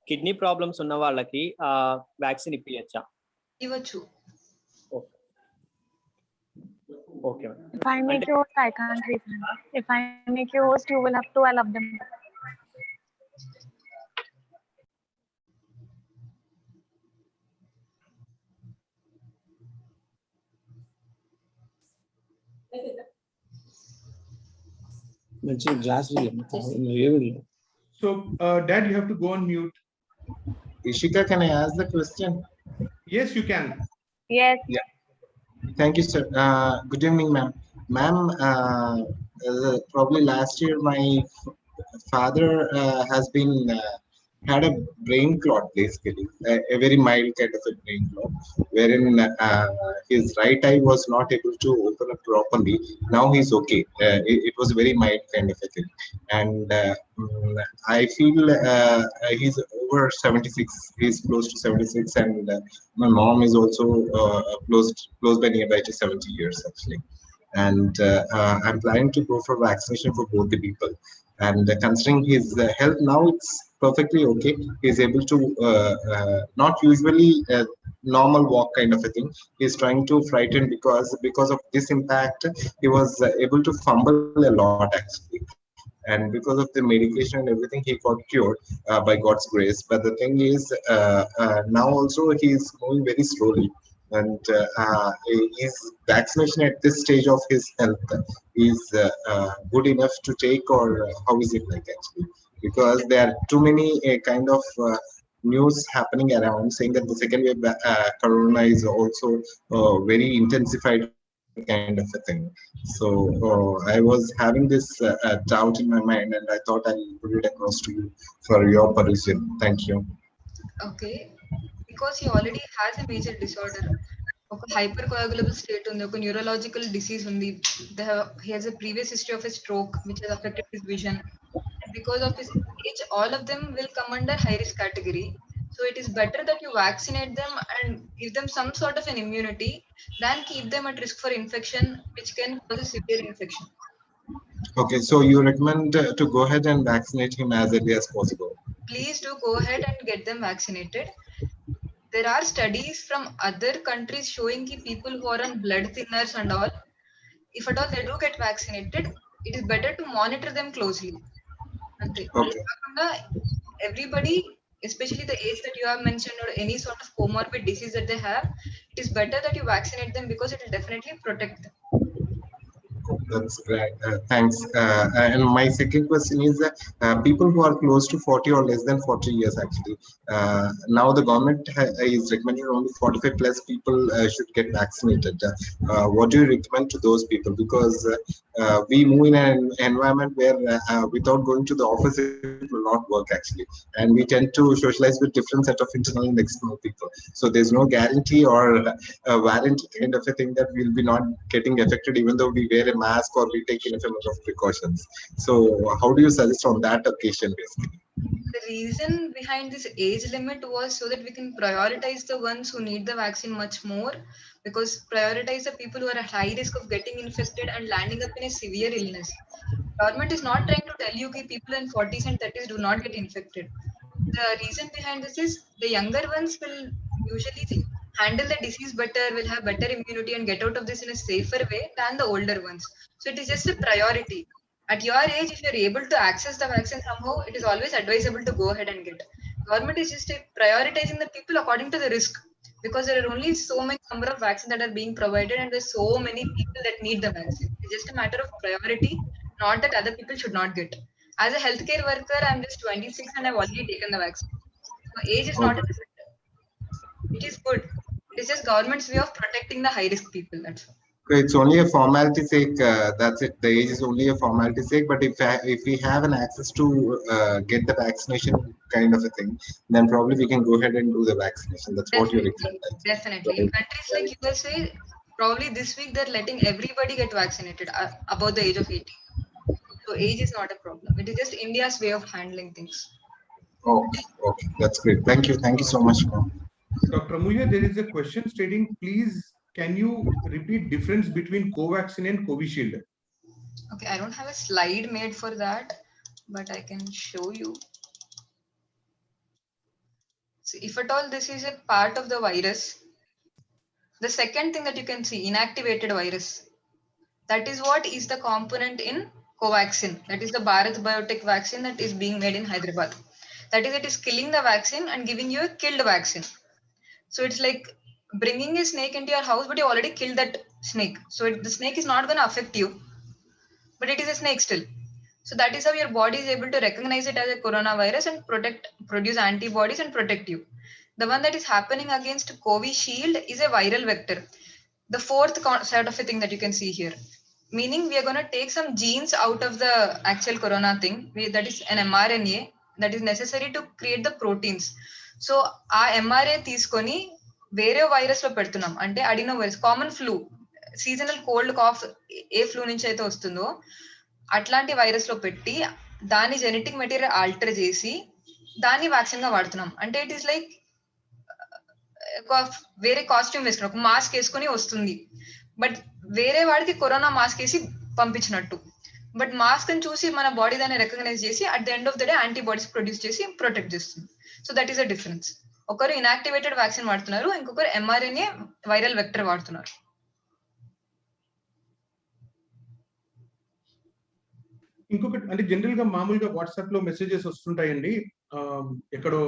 Kidney problems ఉన్న వాళ్ళకి వ్యాక్సిన్ ఇప్పియచ్చా? ఇవ్వచ్చు. Okay. If I make you host, I can't refund. If I make you host, you will have to allow them. మంచి glass. So, Dad, you have to go on mute. Ishika, can I ask the question? Yes, you can. Yes. Yeah. Thank you, sir. Good evening, ma'am. Ma'am, probably last year my father has been had a brain clot, basically a very mild kind of a brain clot, wherein his right eye was not able to open up properly. Now he's okay. It was a very mild kind of a thing, and I feel he's over 76. He's close to 76, and my mom is also close by nearby to 70 years actually. And I'm planning to go for vaccination for both the people. And considering his health now, it's perfectly okay. He's able to not usually normal walk kind of a thing. He's trying to frighten because of this impact. He was able to fumble a lot actually. And because of the medication and everything, he got cured by God's grace. But the thing is, now also he is moving very slowly. And his vaccination at this stage of his health is good enough to take, or how is it like actually? because there are too many kind of news happening around saying that the second wave corona is also very intensified kind of a thing. So I was having this doubt in my mind, and I thought I'll put it across to you for your perusal. Thank you. Okay, because he already has a major disorder. ఒక hyper కోయాగులబుల్ state ఉంది, ఒక neurological disease ఉంది. He has a previous history of a stroke which has affected his vision. And because of his age, all of them will come under high risk category. So it is better that you vaccinate them and give them some sort of an immunity than keep them at risk for infection, which can cause a severe infection. Okay, so you recommend to go ahead and vaccinate him as early as possible. Please do go ahead and get them vaccinated. There are studies from other countries showing ki people who are on blood thinners and all, if at all they do get vaccinated, it is better to monitor them closely. Okay. Everybody, especially the age that you have mentioned or any sort of comorbid disease that they have, it is better that you vaccinate them because it will definitely protect them. That's great. Thanks. And my second question is people who are close to 40 or less than 40 years actually. Now the government is recommending only 45 plus people should get vaccinated. What do you recommend to those people? Because we move in an environment where without going to the office it will not work actually. And we tend to socialize with different set of internal and external people. So there's no guarantee or warranty kind of a thing that we'll be not getting affected even though we wear a mask or we take enough amount of precautions. So how do you suggest on that occasion basically? The reason behind this age limit was so that we can prioritize the ones who need the vaccine much more, because prioritize the people who are at high risk of getting infected and landing up in a severe illness. Government is not trying to tell you that people in 40s and 30s do not get infected. The reason behind this is the younger ones will usually handle the disease better, will have better immunity and get out of this in a safer way than the older ones. So it is just a priority. At your age, if you're able to access the vaccine somehow, it is always advisable to go ahead and get. Government is just prioritizing the people according to the risk, because there are only so many number of vaccines that are being provided and there's so many people that need the vaccine. It's just a matter of priority, not that other people should not get. As a healthcare worker, I'm just 26 and I've already taken the vaccine. So age is not a limit. It is good. It is just government's way of protecting the high risk people. That's all. It's only a formality sake. That's it. The age is only a formality sake. But if we have an access to get the vaccination kind of a thing, then probably we can go ahead and do the vaccination. That's what you recommend. Definitely. In countries like USA, probably this week they're letting everybody get vaccinated above the age of 18. So age is not a problem. It is just India's way of handling things. Okay, that's great. Thank you so much, ma'am. Dr. Amulya, there is a question stating, please, can you repeat difference between Covaxin and Covishield? Okay, I don't have a slide made for that, but I can show you. So if at all this is a part of the virus, the second thing that you can see, inactivated virus, that is what is the component in Covaxin. That is the Bharat Biotech vaccine that is being made in Hyderabad. That is, it is killing the vaccine and giving you a killed vaccine. So it's like bringing a snake into your house, but you already killed that snake. So the snake is not going to affect you, but it is a snake still. So that is how your body is able to recognize it as a coronavirus and produce antibodies and protect you. The one that is happening against Covishield is a viral vector. The fourth sort of a thing that you can see here, meaning we are going to take some genes out of the actual corona thing. That is an mRNA that is necessary to create the proteins. So ఆ mRNA తీసుకొని వేరే virus లో పెడుతున్నాం. అంటే adenovirus, common flu, seasonal cold cough ఏ flu నుంచి అయితే వస్తుందో అట్లాంటి వైరస్ లో పెట్టి దాని జెనెటిక్ మెటీరియల్ ఆల్టర్ చేసి దాన్ని వ్యాక్సిన్ గా వాడుతున్నాం. అంటే ఇట్ ఈస్ లైక్ వేరే కాస్ట్యూమ్ వేసుకుని ఒక మాస్క్ వేసుకుని వస్తుంది, బట్ వేరే వాడికి కరోనా మాస్క్ వేసి పంపించినట్టు. బట్ మాస్క్ అని చూసి మన బాడీ దాన్ని రికగ్నైజ్ చేసి at the end of the day antibodies produce చేసి ప్రొటెక్ట్ చేస్తుంది. So that is a difference. ఒకరు ఇన్యాక్టివేటెడ్ వ్యాక్సిన్ వాడుతున్నారు, ఇంకొకరు mRNA వైరల్ వెక్టర్ వాడుతున్నారు. ఇంకొకటి అంటే జనరల్ గా మామూలుగా వాట్సాప్ లో మెసేజెస్ వస్తుంటాయండి, ఎక్కడో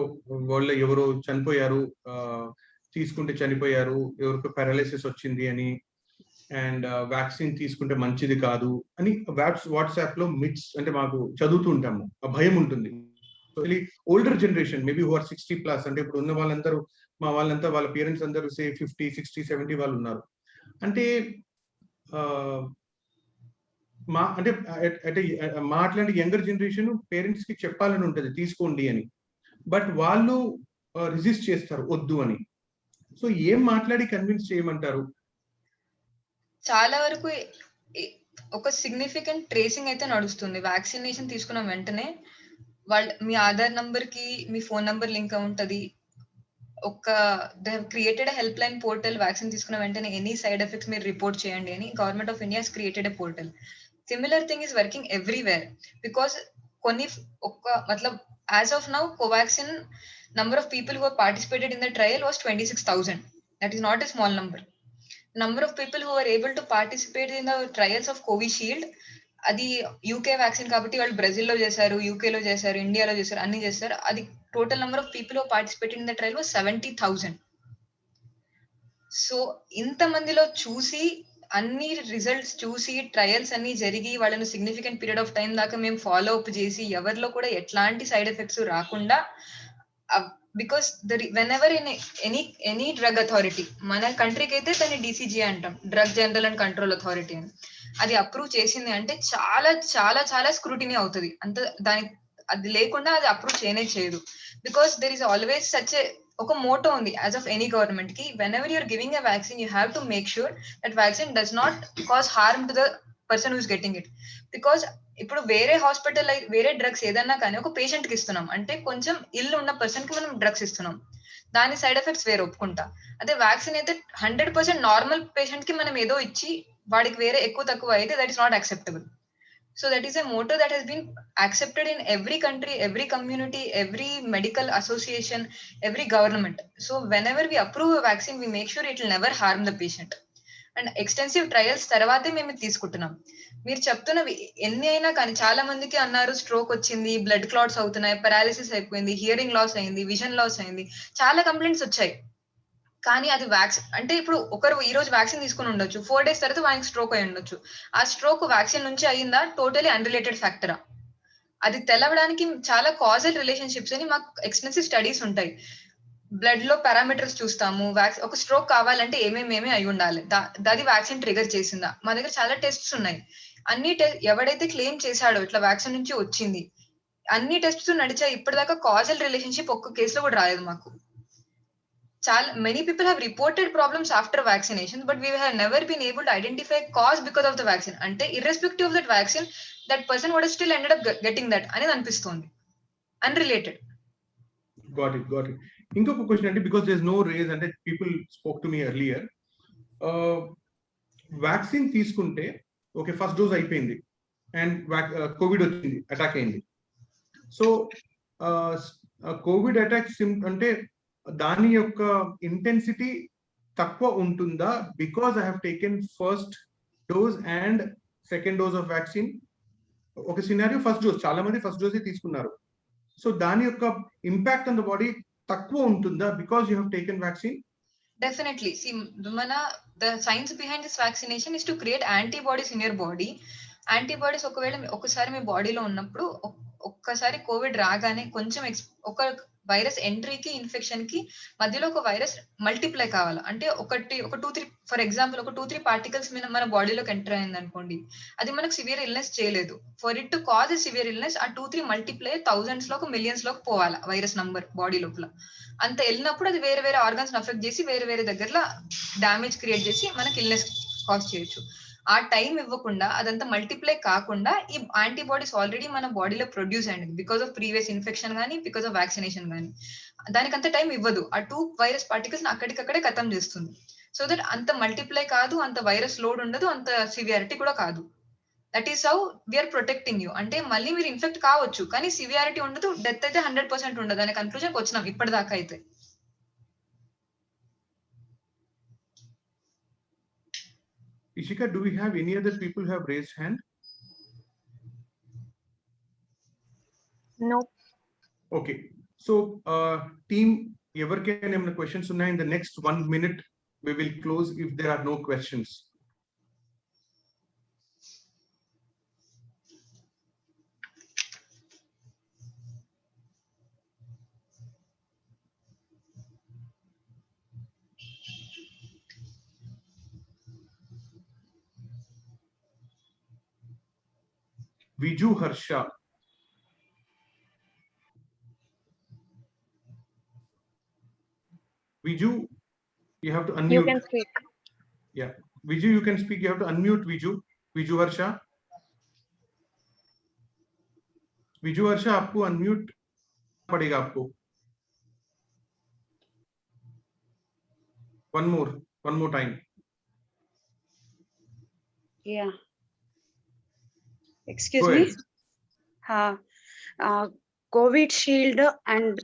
వాళ్ళు ఎవరో చనిపోయారు, తీసుకుంటే చనిపోయారు, ఎవరికో పారాలిసిస్ వచ్చింది అని, అండ్ వ్యాక్సిన్ తీసుకుంటే మంచిది కాదు అని వాట్సాప్ లో మిట్స్ అంటే మాకు చదువుతూ ఉంటాము, ఆ భయం ఉంటుంది. Older generation maybe who are 60+ అంటే ఇప్పుడు ఉన్న వాళ్ళందరూ మా వాళ్ళంతా వాళ్ళ పేరెంట్స్ అందరూ సే 50, 60, 70 వాళ్ళు ఉన్నారు. అంటే మా అంటే అంటే మా అట్లాంటి యంగర్ జనరేషన్ పేరెంట్స్ కి చెప్పాలని ఉంటది తీసుకోండి అని, బట్ వాళ్ళు రిజిస్ట్ చేస్తారు వద్దు అని. సో ఏం మాట్లాడి కన్విన్స్ చేయమంటారు? చాలా వరకు ఒక సిగ్నిఫికెంట్ ట్రేసింగ్ అయితే నడుస్తుంది. వ్యాక్సినేషన్ తీసుకున్న వెంటనే మీ ఆధార్ నంబర్ కి మీ ఫోన్ నంబర్ లింక్ ఉంటది. They have created helpline portal. Vaccine తీసుకున్న వెంటనే ఎనీ సైడ్ ఎఫెక్ట్స్ మీరు రిపోర్ట్ చేయండి అని government of India has created a portal. Similar thing is working everywhere because కొన్ని మతలబ్ as of now Covaxin number of people who have participated in the trial was 26,000. That is not a small number. Number of people who were able to participate in the trials of Covishield, అది UK vaccine కాబట్టి వాళ్ళు బ్రెజిల్లో చేశారు, యూకేలో చేశారు, ఇండియాలో చేశారు, అన్ని చేశారు. అది total number of people who participated in the trial was 70,000. సో ఇంతమందిలో చూసి అన్ని రిజల్ట్స్ చూసి ట్రయల్స్ అన్ని జరిగి వాళ్ళని సిగ్నిఫికెంట్ పీరియడ్ ఆఫ్ టైం దాకా మేము ఫాలో అప్ చేసి ఎవరిలో కూడా ఎట్లాంటి సైడ్ ఎఫెక్ట్స్ రాకుండా, because whenever in any drug authority, మన కంట్రీకి అయితే దాన్ని DCGI అంటాం, drug general and control authority అని, అది అప్రూవ్ చేసింది అంటే చాలా చాలా చాలా స్క్రూటినీ అవుతుంది. అది లేకుండా అది అప్రూవ్ చేయదు. Because there is always such ఒక మోటో ఉంది యాజ్ ఆఫ్ ఎనీ గవర్నమెంట్ కి, whenever you're giving a vaccine you have to make sure that vaccine does not cause harm to the person who is getting it. Because ఇప్పుడు వేరే hospital వేరే drugs ఏదన్నా కానీ ఒక patient కి ఇస్తున్నాం అంటే కొంచెం ఇల్లు ఉన్న పర్సన్ కి మనం డ్రగ్స్ ఇస్తున్నాం, దాని సైడ్ ఎఫెక్ట్స్ వేరే ఒప్పుకుంటా. అదే వ్యాక్సిన్ అయితే 100% నార్మల్ పేషెంట్ కి మనం ఏదో ఇచ్చి వాడికి వేరే ఎక్కువ తక్కువ అయితే that is not acceptable. So that is a motto that has been accepted in every country, every community, every medical association, every government. So whenever we approve a vaccine, we make sure it will never harm the patient. And extensive trials తర్వాతే మేము తీసుకుంటున్నాం. మీరు చెప్తున్నవి ఎన్ని అయినా కానీ చాలా మందికి అన్నారు స్ట్రోక్ వచ్చింది, బ్లడ్ క్లాట్స్ అవుతున్నాయి, పారాలిసిస్ అయిపోయింది, హియరింగ్ లాస్ అయింది, విజన్ లాస్ అయింది, చాలా కంప్లైంట్స్ వచ్చాయి. కానీ అది వ్యాక్సిన్ అంటే ఇప్పుడు ఒకరు ఈ రోజు వ్యాక్సిన్ తీసుకుని ఉండొచ్చు, 4 days తర్వాత వానికి స్ట్రోక్ అయి ఉండొచ్చు. ఆ స్ట్రోక్ వ్యాక్సిన్ నుంచి అయ్యిందా, టోటలీ అన్రిలేటెడ్ ఫ్యాక్టరా? అది తెలవడానికి చాలా కాజల్ రిలేషన్షిప్స్ అని మాకు ఎక్స్టెన్సివ్ స్టడీస్ ఉంటాయి. బ్లడ్ లో పారామీటర్స్ చూస్తాము. ఒక స్ట్రోక్ కావాలంటే ఏమేమి అయి ఉండాలి, అది వ్యాక్సిన్ ట్రిగర్ చేసిందా? మా దగ్గర చాలా టెస్ట్స్ ఉన్నాయి. అన్ని ఎవడైతే క్లెయిమ్ చేశాడో ఇట్లా వ్యాక్సిన్ నుంచి వచ్చింది, అన్ని టెస్ట్స్ నడిచాయి. ఇప్పటిదాకా కాజల్ రిలేషన్షిప్ ఒక్క కేసులో కూడా రాలేదు మాకు. Many people have reported problems after vaccination, but we have never been able to identify cause because of the vaccine. Ante irrespective of that vaccine, that person would have still ended up getting that అనేది అనిపిస్తుంది, unrelated. Got it. ఇంకొక question అంటే because there is no rage అంటే people spoke to me earlier, vaccine తీసుకుంటే okay first dose అయిపోయింది and Covid వచ్చింది, attack అయింది. So Covid attack అంటే దాని యొక్క ఇంటెన్సిటీ తక్కువ ఉంటుందా because I have taken first dose and second dose of vaccine? ఒక సినారియో ఫస్ట్ డోస్, చాలా మంది ఫస్ట్ డోస్ తీసుకున్నారు. సో దాని యొక్క ఇంపాక్ట్ ఆన్ ద బాడీ తక్కువ ఉంటుందా because you have taken vaccine? Definitely. See, the science behind this vaccination is to create antibodies in your body. Antibodies ఒకసారి మీ బాడీలో ఉన్నప్పుడు ఒక్కసారి కోవిడ్ రాగానే కొంచెం ఒక వైరస్ ఎంట్రీకి ఇన్ఫెక్షన్ కి మధ్యలో ఒక వైరస్ మల్టిప్లై కావాలి అంటే ఒక 2-3 ఫర్ ఎగ్జాంపుల్ ఒక 2-3 పార్టికల్స్ మీద మన బాడీలోకి ఎంటర్ అయింది అనుకోండి, అది మనకు సివియర్ ఇల్నెస్ చేయలేదు. For it to cause a severe illness ఆ 2-3 మల్టిప్లై థౌజండ్స్ లోకి మిలియన్స్ లోకి పోవాలి వైరస్ నంబర్ బాడీ లోపల. అంత వెళ్ళినప్పుడు అది వేరే వేరే ఆర్గన్స్ అఫెక్ట్ చేసి వేరే వేరే దగ్గరలో డ్యామేజ్ క్రియేట్ చేసి మనకి ఇల్నెస్ కాజ్ చేయొచ్చు. ఆ టైం ఇవ్వకుండా అదంతా మల్టిప్లై కాకుండా ఈ యాంటీబాడీస్ ఆల్రెడీ మన బాడీలో ప్రొడ్యూస్ అయింది బికాస్ ఆఫ్ ప్రీవియస్ ఇన్ఫెక్షన్ కానీ బికాస్ ఆఫ్ వ్యాక్సినేషన్ కానీ, దానికి అంత టైం ఇవ్వదు. ఆ 2 వైరస్ పార్టికల్స్ అక్కడికక్కడే ఖతం చేస్తుంది. సో దట్ అంత మల్టిప్లై కాదు, అంత వైరస్ లోడ్ ఉండదు, అంత సివియారిటీ కూడా కాదు. That is how we are protecting you. అంటే మళ్ళీ మీరు ఇన్ఫెక్ట్ కావచ్చు కానీ సివియారిటీ ఉండదు, డెత్ అయితే 100% ఉండదు అనే కన్క్లూజన్కి వచ్చినాం ఇప్పటిదాకా అయితే. Ishika, do we have any other people who have raised hand? No. Okay. So, team, ఎవరికైనా ఏమైనా questions ఉన్నాయి? In the next 1 minute, we will close if there are no questions. Viju Harsha. Viju, you have to unmute. You can speak. Yeah, Viju, you can speak. You have to unmute Viju. Viju Harsha. Viju Harsha, आपको unmute पड़ेगा आपको. One more time. Yeah. Excuse Go me. ahead. Covishield and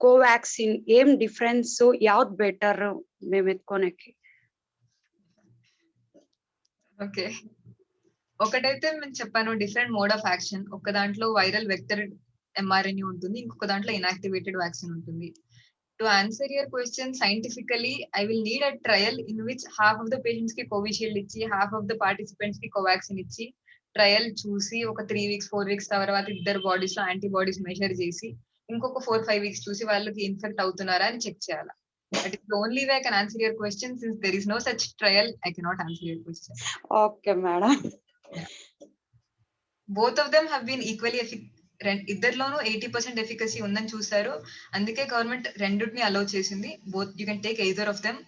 Covaxin ఏం difference యావత్ better మేము ఎత్తుకోనకి? Okay, ఒకటైతే నేను చెప్పాను different mode of action. ఒక దాంట్లో వైరల్ వెక్టర్ mRNA ఉంటుంది, ఇంకొక దాంట్లో ఇనాక్టివేటెడ్ వ్యాక్సిన్ ఉంటుంది. To answer your question scientifically I will need a trial in which half of the patients కి కోవిషీల్డ్ ఇచ్చి హాఫ్ ఆఫ్ ద పార్టిసిపెంట్స్ కి కోవాక్సిన్ ఇచ్చి ట్రయల్ చూసి ఒక 3 weeks 4 weeks తర్వాత ఇద్దరు బాడీస్ లో యాంటీబాడీస్ మెజర్ చేసి ఇంకొక 4-5 weeks చూసి వాళ్ళకి ఇన్ఫెక్ట్ అవుతున్నారా అని చెక్ చేయాలి. That is the only way I can answer your question. Since there is no such trial, I cannot answer your question. Okay, madam. Both of them have been equally ఇద్దరిలోనూ 80% efficacy ఉందని చూసారు. అందుకే government రెండింటిని allow చేసింది. Both you can take either of them.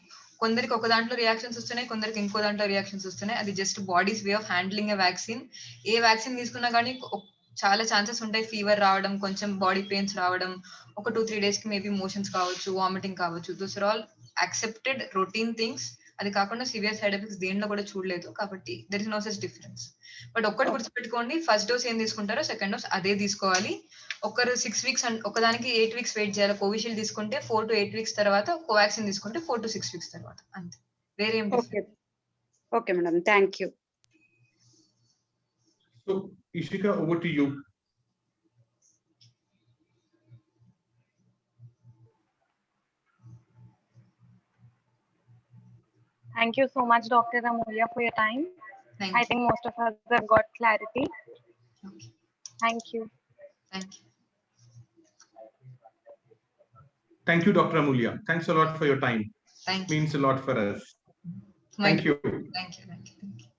కొందరికి ఒక దాంట్లో reactions వస్తున్నాయి, కొందరికి ఇంకో దాంట్లో రియాక్షన్స్ వస్తున్నాయి. అది just bodies way of handling a vaccine. A vaccine తీసుకున్నా కానీ చాలా ఛాన్సెస్ ఉంటాయి ఫీవర్ రావడం, కొంచెం బాడీ పెయిన్స్ రావడం, ఒక 2-3 days కి మేబీ మోషన్స్ కావచ్చు, వామిటింగ్ కావచ్చు. Those are all accepted routine things. అది కాకుండా సివియర్ సైడ్ ఎఫెక్ట్స్ దేంట్లో కూడా చూడలేదు కాబట్టి there is no such difference. But ఒక్కటి గుర్తుపెట్టుకోండి, ఫస్ట్ డోస్ ఏం తీసుకుంటారో సెకండ్ డోస్ అదే తీసుకోవాలి. ఒకరు 6 weeks ఒకదానికి 8 weeks వెయిట్ చేయాలి. కోవిషీల్డ్ తీసుకుంటే 4 to 8 weeks తర్వాత, కోవాక్సిన్ తీసుకుంటే 4 to 6 weeks తర్వాత, అంతే. వేరే ఏం difference. Okay madam, thank you. So Ishika, over to you. Thank you so much, Dr. Amulya, for your time. I think most of us have got clarity. Okay. Thank you. Thank you. Thank you, Dr. Amulya. Thanks a lot for your time. Thank you. Means a lot for us. Thank you. Thank you. Thank you. Thank you.